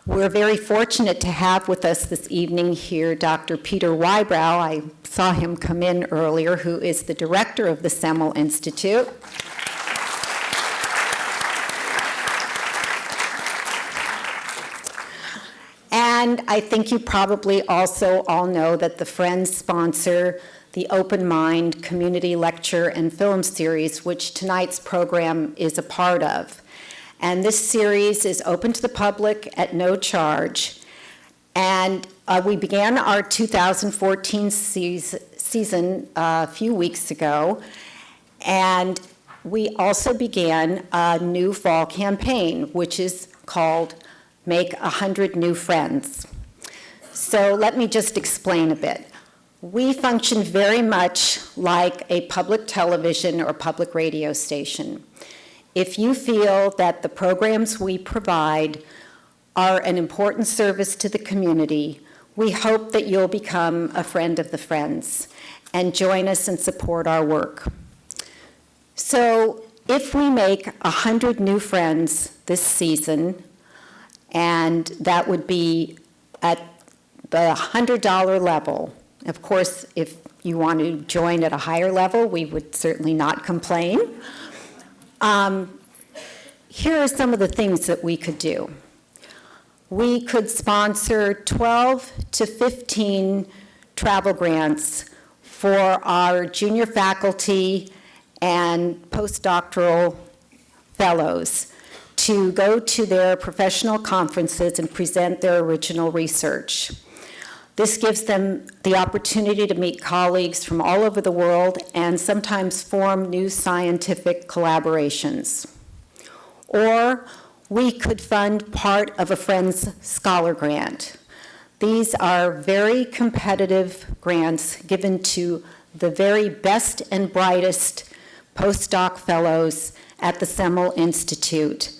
We're very fortunate to have with us this evening here Dr. Peter Wybrow. I saw him come in earlier, who is the director of the Semel Institute. And I think you probably also all know that the Friends sponsor the Open Mind Community Lecture and Film Series, which tonight's program is a part of. And this series is open to the public at no charge. And we began our 2014 season a few weeks ago. And we also began a new fall campaign, which is called Make 100 New Friends. So let me just explain a bit. We function very much like a public television or public radio station. If you feel that the programs we provide are an important service to the community, we hope that you'll become a friend of the Friends and join us and support our work. So if we make 100 new friends this season, and that would be at the $100 level. Of course, if you want to join at a higher level, we would certainly not complain. Here are some of the things that we could do. We could sponsor 12 to 15 travel grants for our junior faculty and postdoctoral fellows to go to their professional conferences and present their original research. This gives them the opportunity to meet colleagues from all over the world and sometimes form new scientific collaborations. Or we could fund part of a Friends Scholar Grant. These are very competitive grants given to the very best and brightest postdoc fellows at the Semel Institute.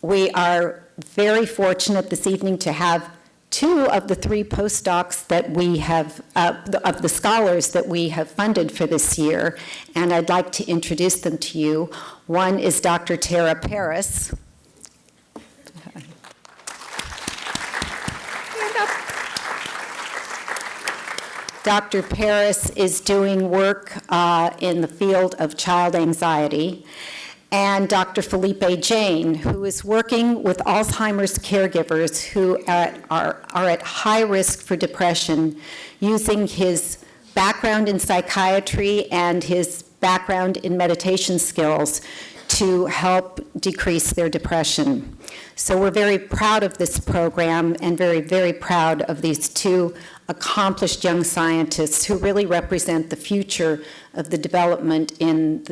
We are very fortunate this evening to have 2 of the 3 postdocs that we have, of the scholars that we have funded for this year, and I'd like to introduce them to you. One is Dr. Tara Paris. Dr. Paris is doing work in the field of child anxiety, and Dr. Felipe Jane, who is working with Alzheimer's caregivers who are at high risk for depression, using his background in psychiatry and his background in meditation skills to help decrease their depression. So we're very proud of this program and very, very proud of these 2 accomplished young scientists who really represent the future of the development in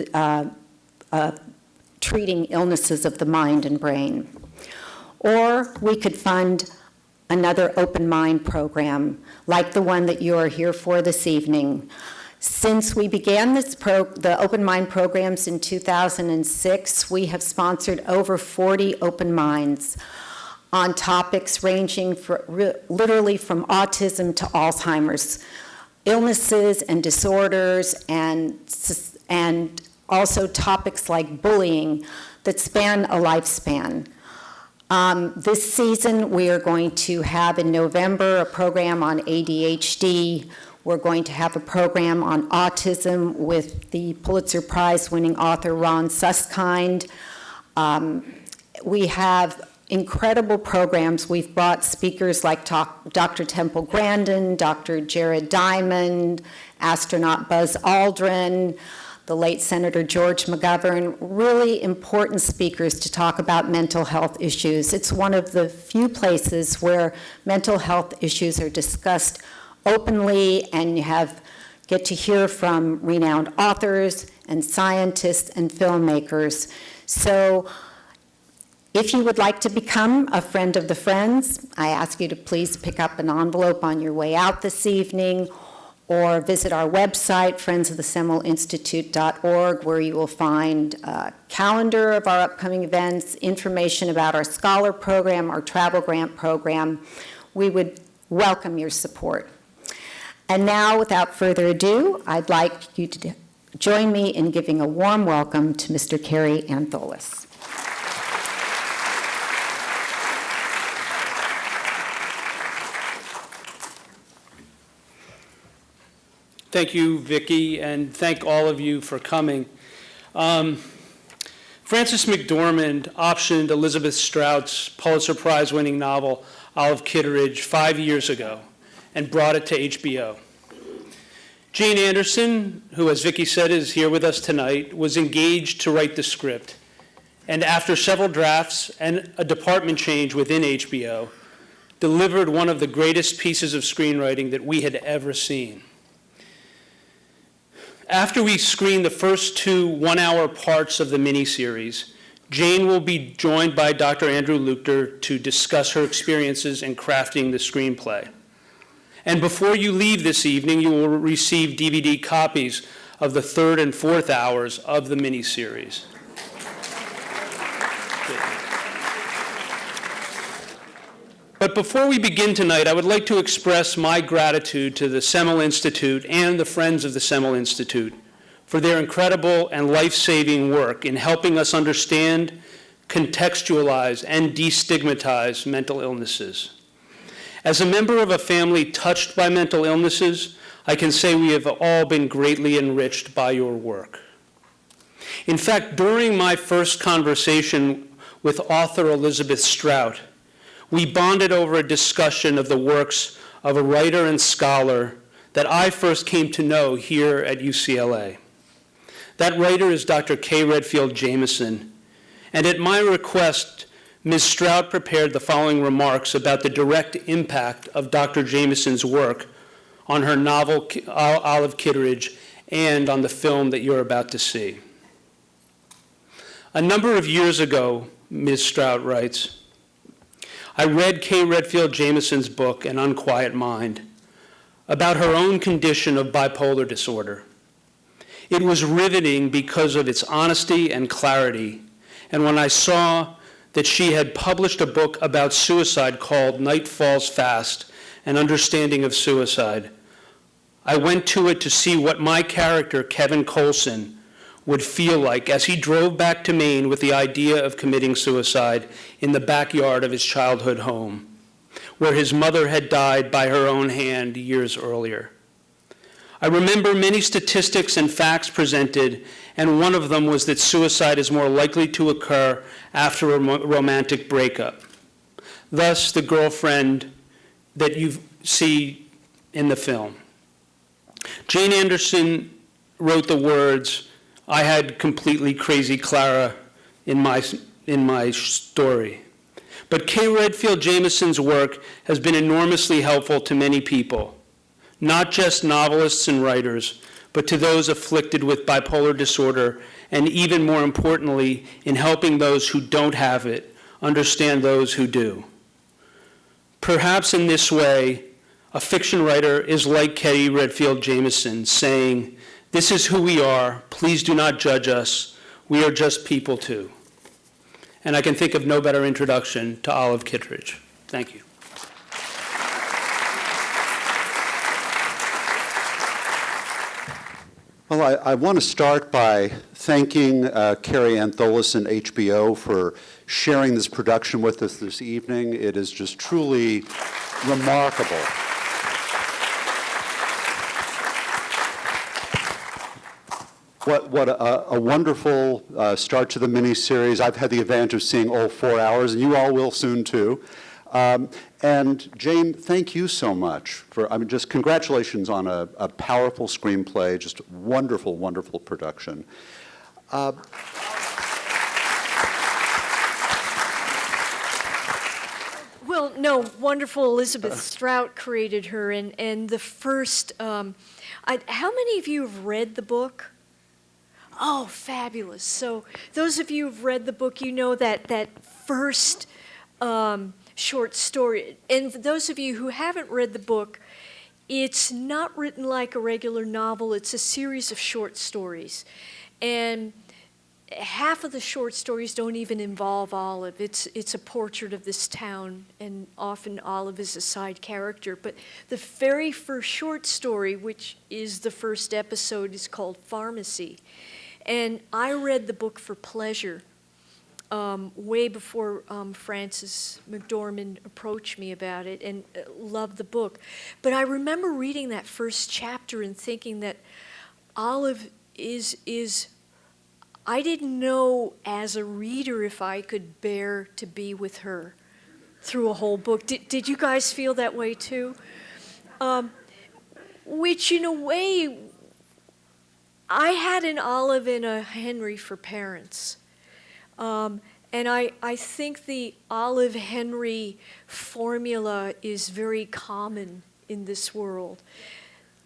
treating illnesses of the mind and brain. Or we could fund another Open Mind program, like the one that you are here for this evening. Since we began the Open Mind programs in 2006, we have sponsored over 40 Open Minds on topics ranging literally from autism to Alzheimer's, illnesses and disorders, and also topics like bullying that span a lifespan. This season, we are going to have in November a program on ADHD. We're going to have a program on autism with the Pulitzer Prize-winning author Ron Suskind. We have incredible programs. We've brought speakers like Dr. Temple Grandin, Dr. Jared Diamond, astronaut Buzz Aldrin, the late Senator George McGovern, really important speakers to talk about mental health issues. It's one of the few places where mental health issues are discussed openly, and you get to hear from renowned authors and scientists and filmmakers. So if you would like to become a friend of the Friends, I ask you to please pick up an envelope on your way out this evening, or visit our website, friendsofthesemelinstitute.org, where you will find a calendar of our upcoming events, information about our scholar program, our travel grant program. We would welcome your support. And now, without further ado, I'd like you to join me in giving a warm welcome to Mr. Kerry Antholis. Thank you, Vicki, and thank all of you for coming. Francis McDormand optioned Elizabeth Strout's Pulitzer Prize-winning novel, Olive Kitteridge, 5 years ago, and brought it to HBO. Jane Anderson, who, as Vicki said, is here with us tonight, was engaged to write the script. And after several drafts and a department change within HBO, delivered one of the greatest pieces of screenwriting that we had ever seen. After we screen the first 2 one-hour parts of the miniseries, Jane will be joined by Dr. Andrew Leuchter to discuss her experiences in crafting the screenplay. And before you leave this evening, you will receive DVD copies of the 3rd and 4th hours of the miniseries. But before we begin tonight, I would like to express my gratitude to the Semel Institute and the Friends of the Semel Institute for their incredible and life-saving work in helping us understand, contextualize, and destigmatize mental illnesses. As a member of a family touched by mental illnesses, I can say we have all been greatly enriched by your work. In fact, during my first conversation with author Elizabeth Strout, we bonded over a discussion of the works of a writer and scholar that I first came to know here at UCLA. That writer is Dr. K. Redfield Jamison, and at my request, Ms. Strout prepared the following remarks about the direct impact of Dr. Jamison's work on her novel Olive Kitteridge and on the film that you're about to see. A number of years ago, Ms. Strout writes, I read K. Redfield Jamison's book, An Unquiet Mind, about her own condition of bipolar disorder. It was riveting because of its honesty and clarity, and when I saw that she had published a book about suicide called Night Falls Fast, An Understanding of Suicide, I went to it to see what my character, Kevin Colson, would feel like as he drove back to Maine with the idea of committing suicide in the backyard of his childhood home, where his mother had died by her own hand years earlier. I remember many statistics and facts presented, and one of them was that suicide is more likely to occur after a romantic breakup. Thus, the girlfriend that you see in the film. Jane Anderson wrote the words, I had completely crazy Clara in my story. But K. Redfield Jamison's work has been enormously helpful to many people, not just novelists and writers, but to those afflicted with bipolar disorder, and even more importantly, in helping those who don't have it understand those who do. Perhaps in this way, a fiction writer is like K. Redfield Jamison, saying, this is who we are, please do not judge us, we are just people too. And I can think of no better introduction to Olive Kitteridge. Thank you. Well, I want to start by thanking Carrie Antholis and HBO for sharing this production with us this evening. It is just truly remarkable. What a wonderful start to the miniseries. I've had the advantage of seeing all 4 hours, and you all will soon too. And Jane, thank you so much for, just congratulations on a powerful screenplay, just wonderful, wonderful production. Well, no, wonderful Elizabeth Strout created her, and the first, how many of you have read the book? Oh, fabulous. So those of you who've read the book, you know that first short story. And for those of you who haven't read the book, it's not written like a regular novel. It's a series of short stories. And half of the short stories don't even involve Olive. It's a portrait of this town, and often Olive is a side character. But the very first short story, which is the first episode, is called Pharmacy. And I read the book for pleasure. way before Francis McDormand approached me about it, and loved the book. But I remember reading that first chapter and thinking that Olive is I didn't know as a reader if I could bear to be with her through a whole book. Did you guys feel that way too? Which in a way, I had an Olive and a Henry for parents. And I think the Olive Henry formula is very common in this world.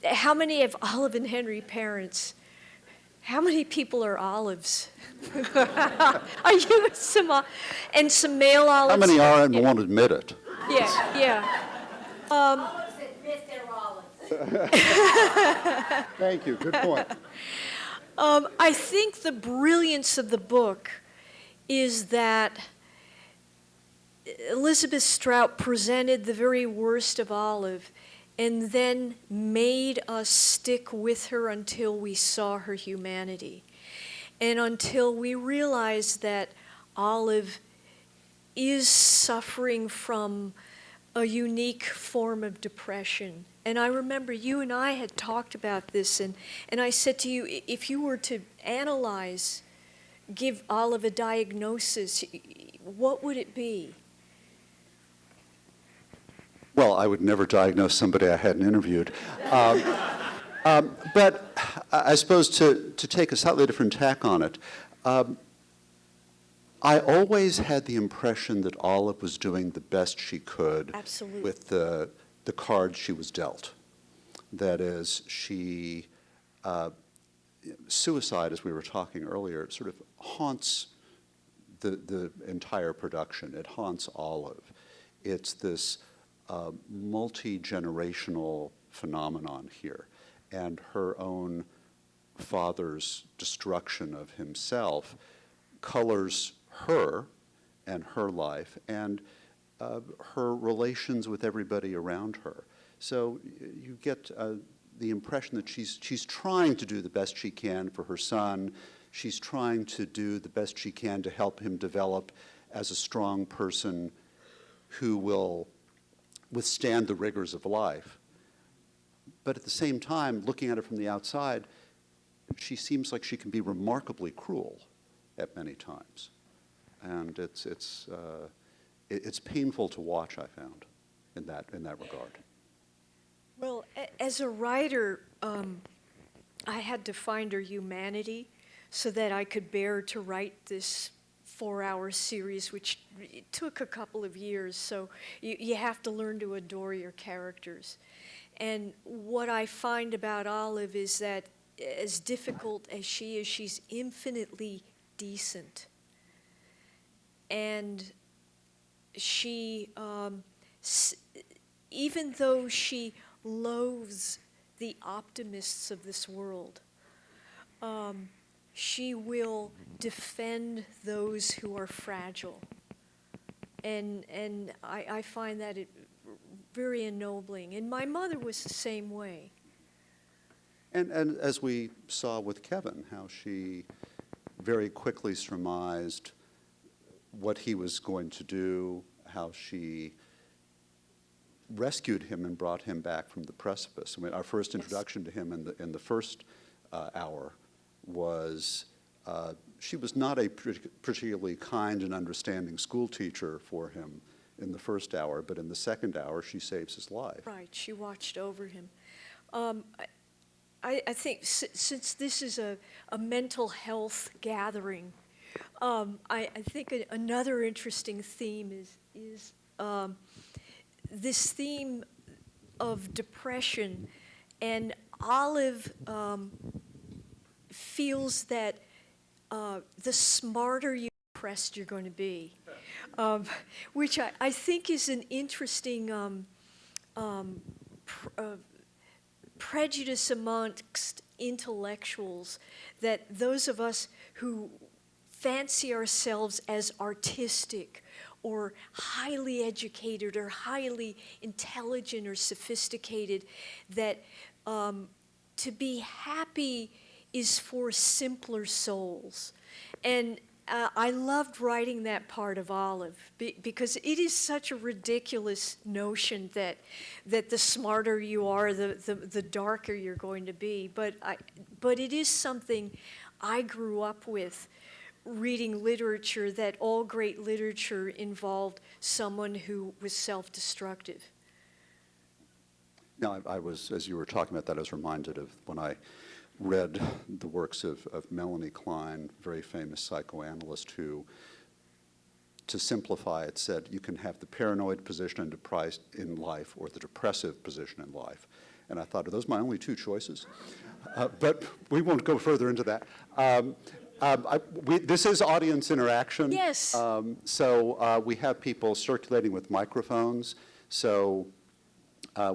How many have Olive and Henry parents? How many people are Olives? Are you some, and some male Olives? How many are and won't admit it? Yeah, yeah. Olives admit they're olives. Thank you, good point. I think the brilliance of the book is that Elizabeth Strout presented the very worst of Olive and then made us stick with her until we saw her humanity and until we realized that Olive is suffering from a unique form of depression. And I remember you and I had talked about this, and I said to you, if you were to analyze, give Olive a diagnosis, what would it be? Well, I would never diagnose somebody I hadn't interviewed. But I suppose to take a slightly different tack on it, I always had the impression that Olive was doing the best she could Absolutely. with the cards she was dealt. That is, suicide, as we were talking earlier, sort of haunts the entire production. It haunts Olive. It's this multi-generational phenomenon here. And her own father's destruction of himself colors her and her life and her relations with everybody around her. So you get the impression that she's trying to do the best she can for her son. She's trying to do the best she can to help him develop as a strong person who will withstand the rigors of life. But at the same time, looking at it from the outside, she seems like she can be remarkably cruel at many times. And it's painful to watch, I found, in that regard. Well, as a writer, I had to find her humanity so that I could bear to write this 4-hour series, which it took a couple of years. So you have to learn to adore your characters. And what I find about Olive is that as difficult as she is, she's infinitely decent. And she, even though she loathes the optimists of this world, she will defend those who are fragile. And I find that very ennobling. And my mother was the same way. And as we saw with Kevin, how she very quickly surmised what he was going to do, how she rescued him and brought him back from the precipice. I mean, our first introduction to him in the first hour was she was not a particularly kind and understanding school teacher for him in the first hour, but in the second hour, she saves his life. Right, she watched over him. I think since this is a mental health gathering, I think another interesting theme is this theme of depression. And Olive feels that the smarter you're depressed you're going to be, which I think is an interesting prejudice amongst intellectuals, that those of us who fancy ourselves as artistic or highly educated or highly intelligent or sophisticated, that to be happy is for simpler souls. And I loved writing that part of Olive because it is such a ridiculous notion that the smarter you are, the darker you're going to be. But it is something I grew up with, reading literature, that all great literature involved someone who was self-destructive. No, I was, as you were talking about that, I was reminded of when I read the works of Melanie Klein, very famous psychoanalyst, who, to simplify it, said you can have the paranoid position in life or the depressive position in life. And I thought, are those my only two choices? But we won't go further into that. This is audience interaction. Yes. So we have people circulating with microphones. So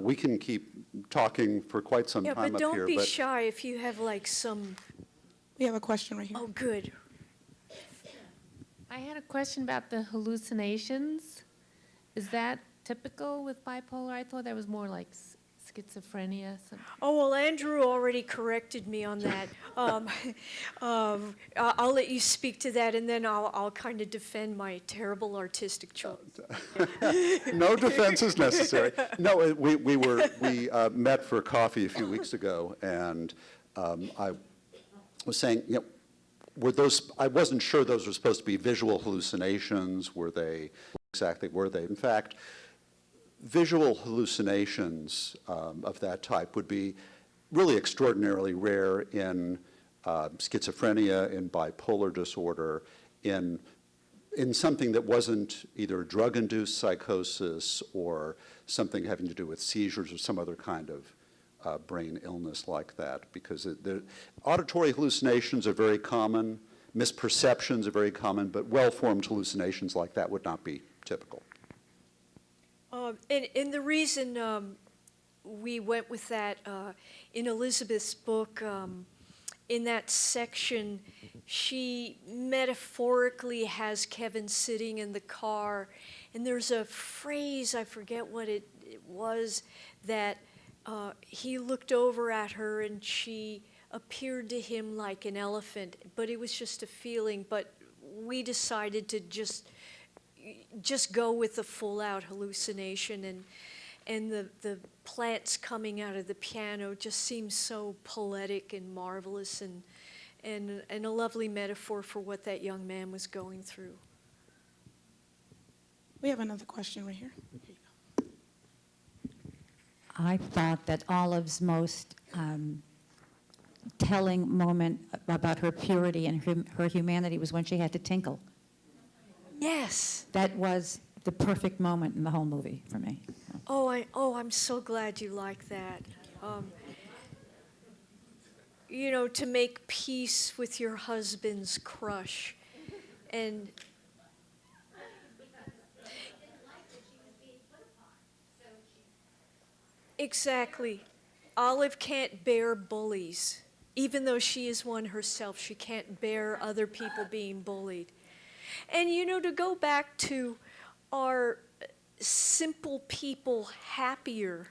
we can keep talking for quite some time But up don't here. be shy if you have like some. We have a question right here. Oh, good. I had a question about the hallucinations. Is that typical with bipolar? I thought that was more like schizophrenia. Oh, well, Andrew already corrected me on that. I'll let you speak to that, and then I'll kind of defend my terrible artistic choice. No defense is necessary. No, we met for coffee a few weeks ago, and I was saying, you know, were those? I wasn't sure those were supposed to be visual hallucinations. Were they? Exactly, were they? In fact, visual hallucinations of that type would be really extraordinarily rare in schizophrenia, in bipolar disorder, in something that wasn't either drug-induced psychosis or something having to do with seizures or some other kind of brain illness like that, because the auditory hallucinations are very common, misperceptions are very common, but well-formed hallucinations like that would not be typical. And the reason we went with that, in Elizabeth's book, in that section, she metaphorically has Kevin sitting in the car, and there's a phrase, I forget what it was, that he looked over at her and she appeared to him like an elephant, but it was just a feeling. But we decided to just go with the full-out hallucination, and the plants coming out of the piano just seems so poetic and marvelous, and a lovely metaphor for what that young man was going through. We have another question right here. Here you go. I thought that Olive's most telling moment about her purity and her humanity was when she had to tinkle. Yes. That was the perfect moment in the whole movie for me. I'm so glad you like that. You know, to make peace with your husband's crush, and exactly. Olive can't bear bullies. Even though she is one herself, she can't bear other people being bullied. And, you know, to go back to our simple people happier,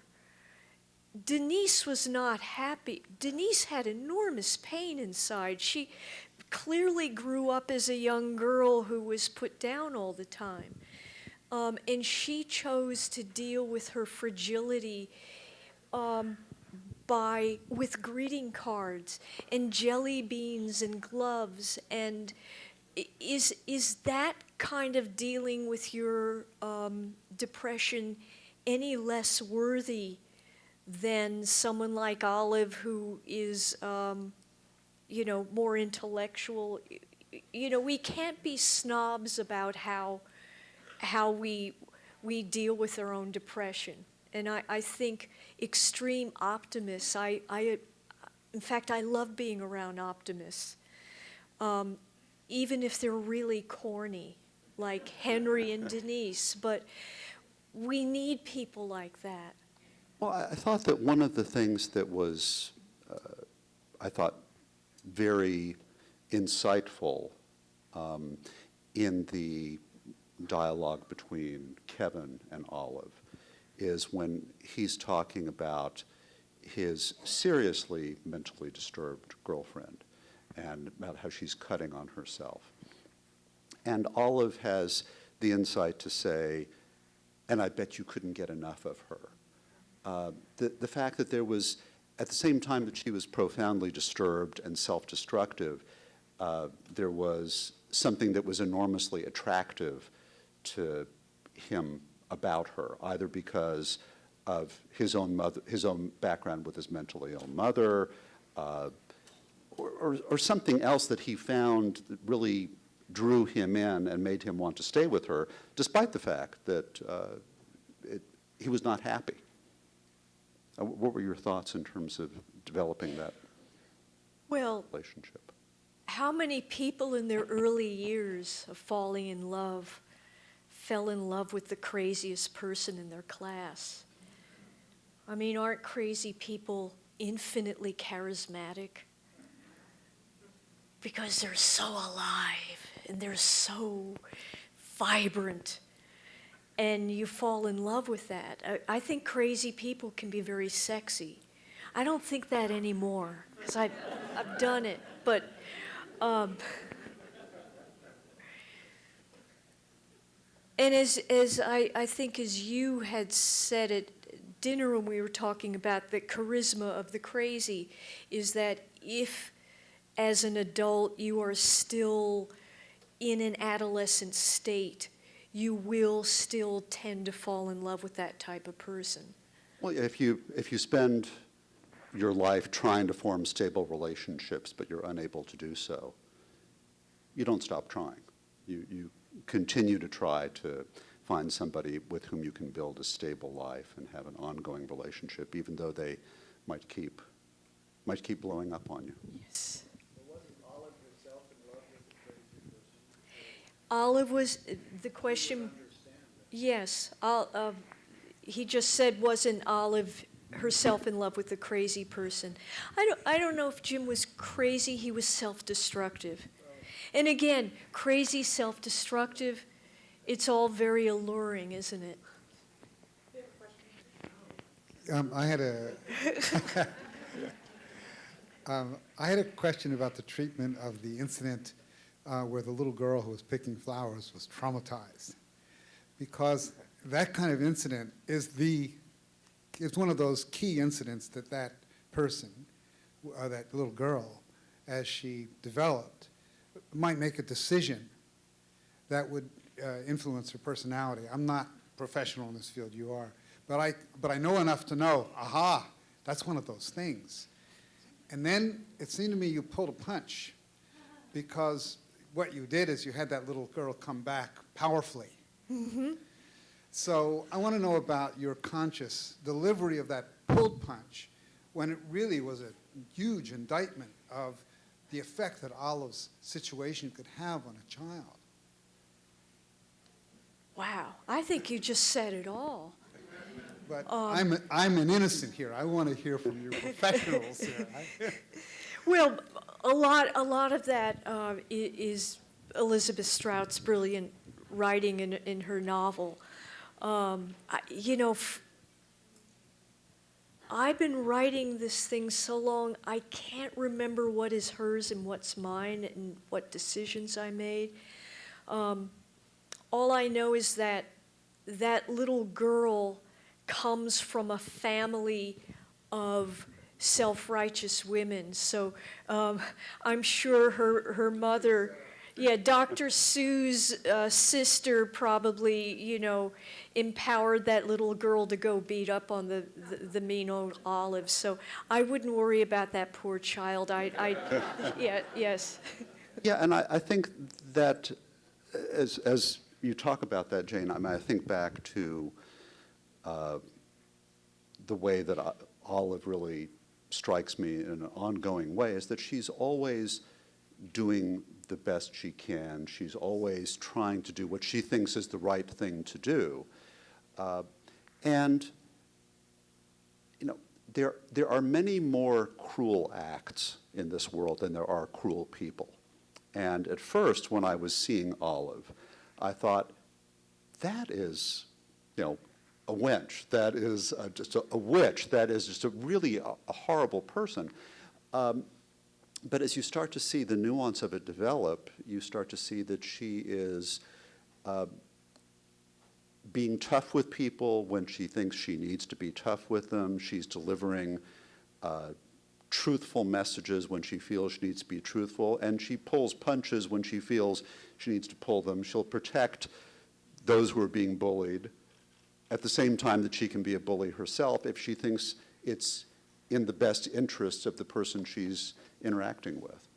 Denise was not happy. Denise had enormous pain inside. She clearly grew up as a young girl who was put down all the time. And she chose to deal with her fragility with greeting cards and jelly beans and gloves. And is that kind of dealing with your depression any less worthy than someone like Olive, who is, you know, more intellectual? You know, we can't be snobs about how we deal with our own depression. And I think extreme optimists, in fact, I love being around optimists, even if they're really corny, like Henry and Denise, but we need people like that. Well, I thought that one of the things that was, I thought, very insightful in the dialogue between Kevin and Olive is when he's talking about his seriously mentally disturbed girlfriend and about how she's cutting on herself. And Olive has the insight to say, and I bet you couldn't get enough of her. The fact that there was, at the same time that she was profoundly disturbed and self-destructive, there was something that was enormously attractive to him about her, either because of his own background with his mentally ill mother, or something else that he found that really drew him in and made him want to stay with her, despite the fact that he was not happy. What were your thoughts in terms of developing that relationship? How many people in their early years of falling in love fell in love with the craziest person in their class? I mean, aren't crazy people infinitely charismatic? Because they're so alive and they're so vibrant. And you fall in love with that. I think crazy people can be very sexy. I don't think that anymore, because I've done it. But and as I think as you had said at dinner when we were talking about the charisma of the crazy, is that if as an adult you are still in an adolescent state, you will still tend to fall in love with that type of person. Well, if you spend your life trying to form stable relationships, but you're unable to do so, you don't stop trying. You continue to try to find somebody with whom you can build a stable life and have an ongoing relationship, even though they might keep blowing up on you. Yes. Olive was, the question, yes. He just said, wasn't Olive herself in love with the crazy person? I don't know if Jim was crazy, he was self-destructive. And again, crazy, self-destructive, it's all very alluring, isn't it? I had a question about the treatment of the incident where the little girl who was picking flowers was traumatized, because that kind of incident is one of those key incidents that person, that little girl, as she developed, might make a decision that would influence her personality. I'm not professional in this field, you are, but I know enough to know, aha, that's one of those things. And then it seemed to me you pulled a punch, because what you did is you had that little girl come back powerfully. Mm-hmm. So I want to know about your conscious delivery of that pulled punch, when it really was a huge indictment of the effect that Olive's situation could have on a child. Wow, I think you just said it all. But I'm an innocent here. I want to hear from your professionals here. Well, a lot of that is Elizabeth Strout's brilliant writing in her novel. I've been writing this thing so long, I can't remember what is hers and what's mine and what decisions I made. All I know is that that little girl comes from a family of self-righteous women. So I'm sure her mother, Dr. Sue's sister probably, empowered that little girl to go beat up on the mean old Olive. So I wouldn't worry about that poor child. Yes. Yeah, and I think that as you talk about that, Jane, I think back to the way that Olive really strikes me in an ongoing way, is that she's always doing the best she can. She's always trying to do what she thinks is the right thing to do. And there are many more cruel acts in this world than there are cruel people. And at first, when I was seeing Olive, I thought, that is, a wench. That is just a witch. That is just a really a horrible person. But as you start to see the nuance of it develop, you start to see that she is being tough with people when she thinks she needs to be tough with them. She's delivering truthful messages when she feels she needs to be truthful, and she pulls punches when she feels she needs to pull them. She'll protect those who are being bullied at the same time that she can be a bully herself if she thinks it's in the best interests of the person she's interacting with.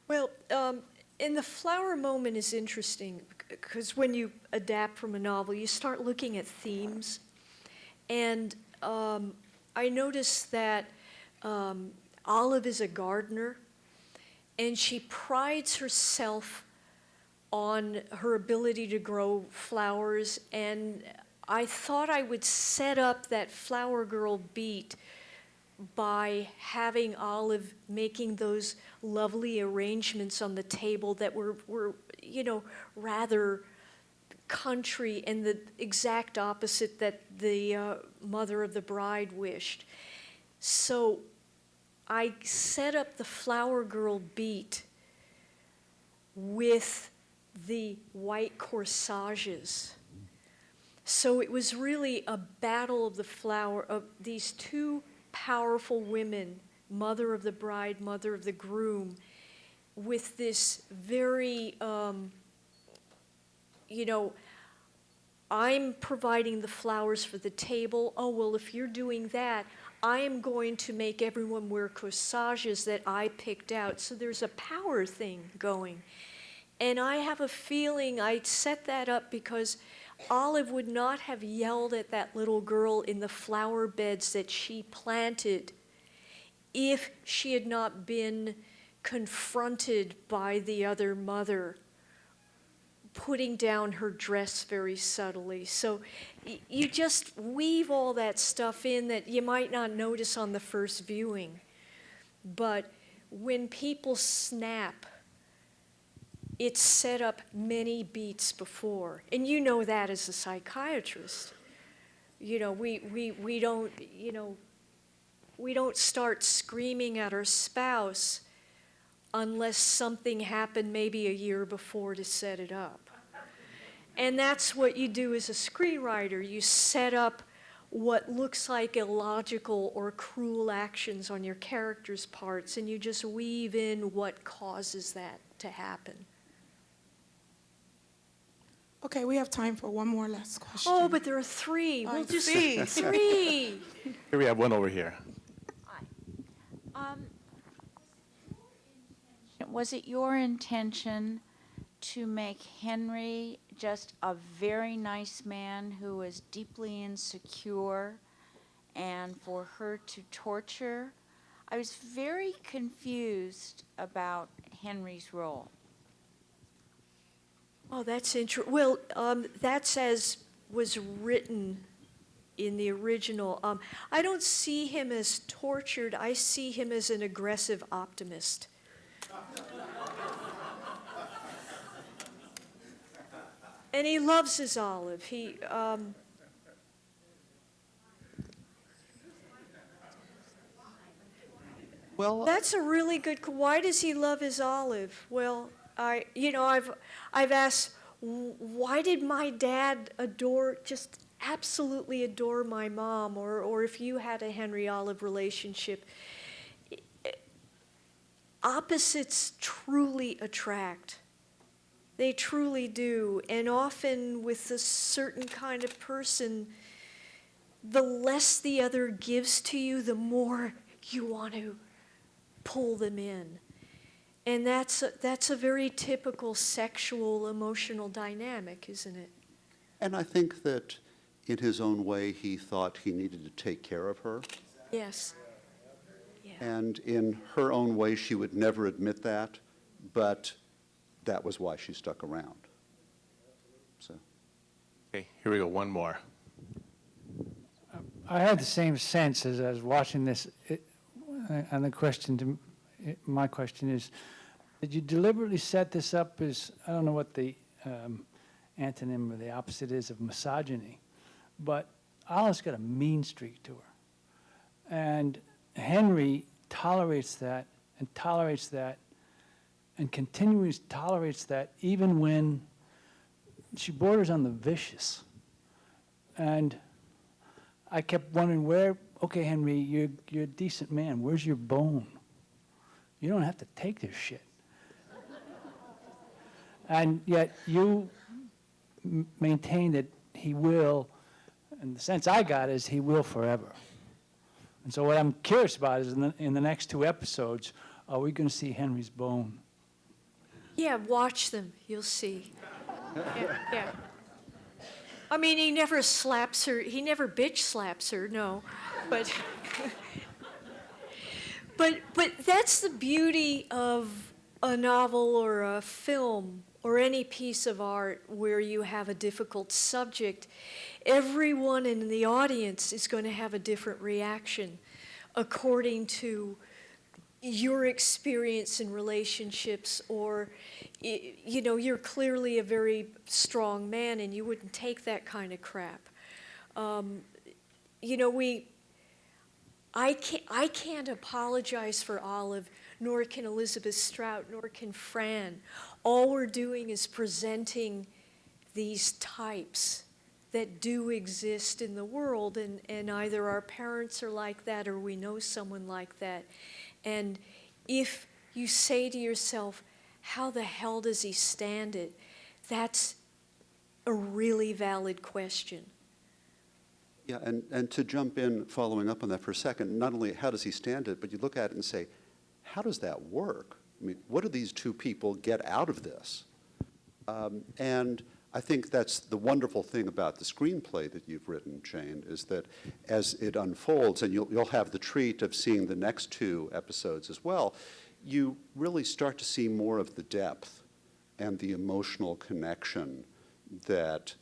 Well, and the flower moment is interesting because when you adapt from a novel, you start looking at themes. And I noticed that Olive is a gardener, and she prides herself on her ability to grow flowers. And I thought I would set up that flower girl beat by having Olive making those lovely arrangements on the table that were rather country and the exact opposite that the mother of the bride wished. So I set up the flower girl beat with the white corsages. So it was really a battle of the flower of these two powerful women, mother of the bride, mother of the groom, with this very, I'm providing the flowers for the table. Oh, well, if you're doing that, I am going to make everyone wear corsages that I picked out. So there's a power thing going. And I have a feeling I set that up because Olive would not have yelled at that little girl in the flower beds that she planted if she had not been confronted by the other mother putting down her dress very subtly. So you just weave all that stuff in that you might not notice on the first viewing. But when people snap, it's set up many beats before. And you know that as a psychiatrist. We don't start screaming at our spouse unless something happened maybe a year before to set it up. And that's what you do as a screenwriter. You set up what looks like illogical or cruel actions on your characters' parts, and you just weave in what causes that to happen. Okay, we have time for one more last question. Oh, but there are three. We'll just see. three. Here we have one over here. Was it your intention to make Henry just a very nice man who was deeply insecure and for her to torture? I was very confused about Henry's role. Oh, that's interesting. Well, that's as was written in the original. I don't see him as tortured. I see him as an aggressive optimist. And he loves his Olive. Well, That's a really good. Why does he love his Olive? Well, I've asked, why did my dad just absolutely adore my mom, or if you had a Henry Olive relationship? Opposites truly attract. They truly do. And often with a certain kind of person, the less the other gives to you, the more you want to pull them in. And that's a very typical sexual emotional dynamic, isn't it? and I think that in his own way, he thought he needed to take care of her. Yes. Yeah. And in her own way, she would never admit that, but that was why she stuck around. So. Okay, here we go, one more. I had the same sense as I was watching this, and my question is, did you deliberately set this up as, I don't know what the antonym or the opposite is of misogyny, but Olive's got a mean streak to her. And Henry tolerates that and tolerates that and continually tolerates that even when she borders on the vicious. And I kept wondering okay, Henry, you're a decent man. Where's your bone? You don't have to take this shit. And yet you maintain that he will, and the sense I got is he will forever. And so what I'm curious about is in the next 2 episodes, are we going to see Henry's bone? Yeah, watch them. You'll see. Yeah. I mean, he never slaps her. He never bitch slaps her, no. But that's the beauty of a novel or a film or any piece of art where you have a difficult subject. Everyone in the audience is going to have a different reaction according to your experience in relationships, or, you know, you're clearly a very strong man and you wouldn't take that kind of crap. You know, I can't apologize for Olive, nor can Elizabeth Strout, nor can Fran. All we're doing is presenting these types that do exist in the world, and either our parents are like that or we know someone like that. And if you say to yourself, how the hell does he stand it? That's a really valid question. Yeah, and to jump in, following up on that for a second, not only how does he stand it, but you look at it and say, how does that work? I mean, what do these 2 people get out of this? And I think that's the wonderful thing about the screenplay that you've written, Jane, is that as it unfolds, and you'll have the treat of seeing the next 2 episodes as well, you really start to see more of the depth and the emotional connection that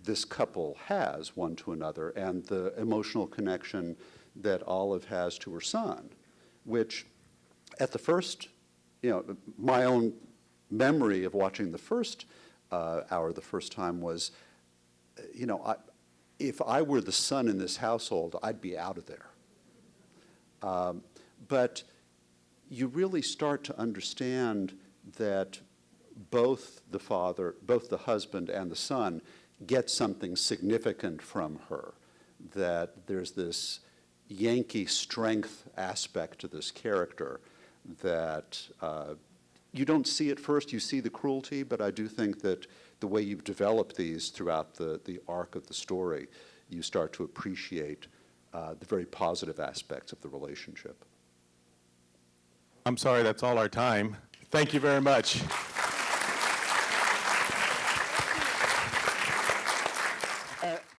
this couple has one to another, and the emotional connection that Olive has to her son, which at the first, you know, my own memory of watching the first hour the first time was, you know, if I were the son in this household, I'd be out of there. But you really start to understand that both the husband and the son get something significant from her, that there's this Yankee strength aspect to this character that you don't see at first. You see the cruelty, but I do think that the way you've developed these throughout the arc of the story, you start to appreciate the very positive aspects of the relationship. I'm sorry, that's all our time. Thank you very much.